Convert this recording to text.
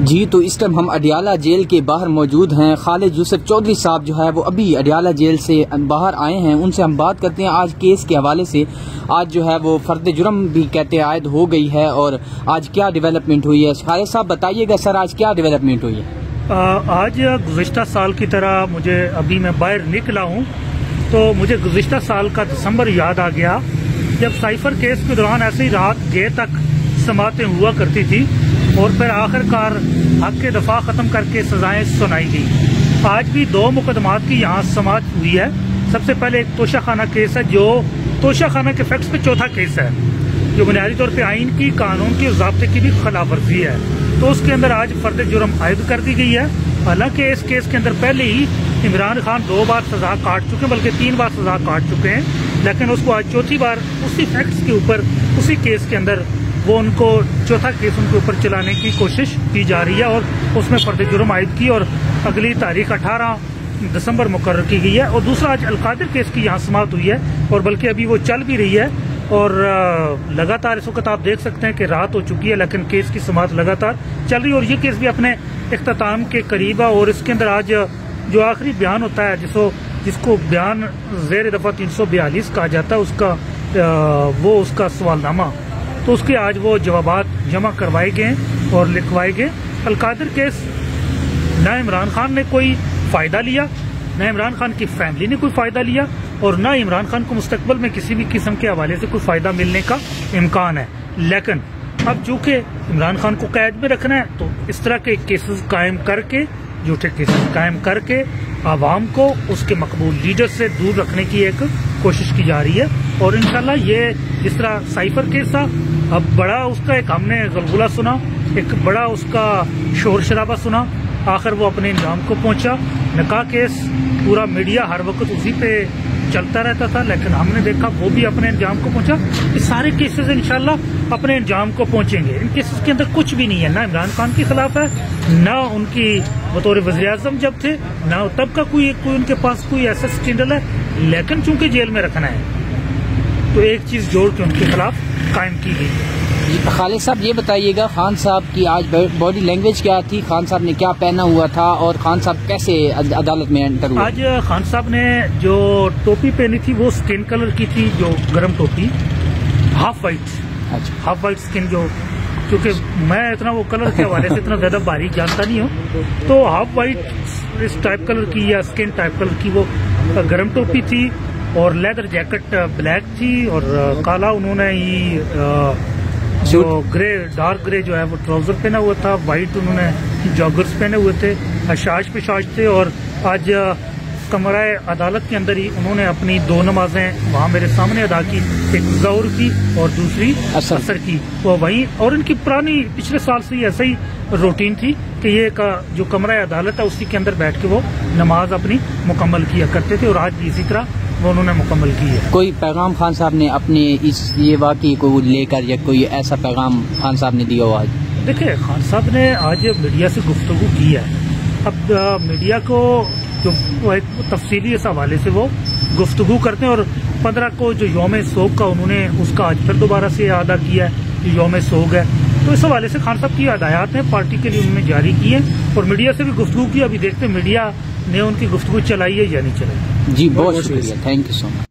जी, तो इस टाइम हम अडियाला जेल के बाहर मौजूद हैं। खालिद यूसुफ चौधरी साहब जो है वो अभी अडियाला जेल से बाहर आए हैं। उनसे हम बात करते हैं आज केस के हवाले से। आज जो है वो फर्द जुर्म भी कहते आयद हो गई है और आज क्या डेवलपमेंट हुई है। खालिद साहब बताइएगा सर, आज क्या डेवलपमेंट हुई है। आज गुज़िश्ता साल की तरह मुझे अभी मैं बाहर निकला हूँ तो मुझे गुज़िश्ता साल का दिसंबर याद आ गया, जब साइफर केस के दौरान ऐसे ही रात देर तक समातें हुआ करती थी और फिर आखिरकार हक के दफा ख़त्म करके सजाएं सुनाई गई। आज भी 2 मुकदमात की यहाँ समात हुई है। सबसे पहले एक तोशाखाना केस है, जो तोशाखाना के फैक्ट्स पे चौथा केस है, जो बुनियादी तौर पे आइन की, कानून की, ज़ाब्ते की भी खिलाफ वर्जी है। तो उसके अंदर आज फर्द जुर्म आयद कर दी गई है। हालांकि इस केस के अंदर पहले ही इमरान खान 2 बार सजा काट चुके हैं, बल्कि 3 बार सजा काट चुके हैं, लेकिन उसको आज चौथी बार उसी फैक्ट्स के ऊपर, उसी केस के अंदर वो उनको चौथा केस उनके ऊपर चलाने की कोशिश की जा रही है और उसमें फर्द जुर्म आयद की और अगली तारीख 18 दिसंबर मुकर्रर की गई है। और दूसरा आज अलकादिर केस की यहाँ समात हुई है और बल्कि अभी वो चल भी रही है और लगातार इस वक्त आप देख सकते हैं कि रात हो चुकी है, लेकिन केस की समात लगातार चल रही है और ये केस भी अपने इख्तिताम के करीब है। और इसके अंदर आज जो आखिरी बयान होता है, जिसको बयान ज़ेर दफ़ा 342 कहा जाता है, उसका सवालनामा, तो उसके आज वो जवाबात जमा करवाए गए और लिखवाए गए। अलकादिर केस न इमरान खान ने कोई फ़ायदा लिया, न इमरान खान की फैमिली ने कोई फ़ायदा लिया और न इमरान खान को मुस्तकबिल में किसी भी किस्म के हवाले से कोई फ़ायदा मिलने का इम्कान है। लेकिन अब चूँकि इमरान खान को कैद में रखना है तो इस तरह के केसेस कायम करके, झूठे केसेस कायम करके आवाम को उसके मकबूल लीडर से दूर रखने की एक कोशिश की जा रही है। और इंशाल्लाह ये जिस तरह साइफर केस था, अब बड़ा उसका एक हमने गलगुला सुना, एक बड़ा उसका शोर शराबा सुना, आखिर वो अपने इंजाम को पहुंचा। निकाह केस पूरा मीडिया हर वक्त उसी पे चलता रहता था, लेकिन हमने देखा वो भी अपने इंजाम को पहुंचा। ये सारे केसेस इंशाल्लाह अपने इंजाम को पहुंचेंगे। इन केसेस के अंदर कुछ भी नहीं है, ना इमरान खान के खिलाफ है, ना उनकी बतौर वज़ीर आज़म जब थे, ना तब का कोई उनके पास कोई ऐसा स्कैंडल है, लेकिन चूंकि जेल में रखना है तो एक चीज जोड़ के उनके खिलाफ कायम की गई है। खालिद साहब ये बताइएगा, खान साहब की आज बॉडी लैंग्वेज क्या थी, खान साहब ने क्या पहना हुआ था और खान साहब कैसे अदालत में एंटर हुए? आज खान साहब ने जो टोपी पहनी थी वो स्किन कलर की थी, जो गर्म टोपी, हाफ वाइट। अच्छा, हाफ वाइट स्किन, जो क्योंकि मैं इतना वो कलर के हवाले से इतना ज्यादा बारीक जानता नहीं हूँ, तो हाफ वाइट इस टाइप कलर की या स्किन टाइप कलर की वो गर्म टोपी थी और लेदर जैकेट ब्लैक थी और काला उन्होंने ही जो ग्रे, डार्क ग्रे जो है वो ट्राउजर पहना हुआ था, वाइट उन्होंने जॉगर्स पहने हुए थे, हशाश पेशाश थे। और आज कमरा अदालत के अंदर ही उन्होंने अपनी 2 नमाजें वहाँ मेरे सामने अदा की, एक ज़ोहर की और दूसरी असर की। वो वहीं, और इनकी पुरानी पिछले साल से ही ऐसा ही रूटीन थी कि ये जो कमरा अदालत है उसी के अंदर बैठ के वो नमाज अपनी मुकम्मल किया करते थे और आज भी इसी तरह वो उन्होंने मुकम्मल की है। कोई पैगाम खान साहब ने अपने ये वाक़ये को लेकर या कोई ऐसा पैगाम खान साहब ने दिया हो? आज देखिए, खान साहब ने आज मीडिया से गुफ्तगू की है। अब मीडिया को जो एक तफसीली इस हवाले से वो गुफ्तगू करते हैं और 15 को जो यौम सोग का उन्होंने उसका आज फिर दोबारा से अदा किया है, जो यौम सोग है, तो इस हवाले से खान साहब की हदायत है पार्टी के लिए उन्होंने जारी की है और मीडिया से भी गुफ्तगू की। अभी देखते हैं मीडिया ने उनकी गुफ्तगू चलाई है या नहीं चलाई। जी, बहुत शुक्रिया, थैंक यू सो मच।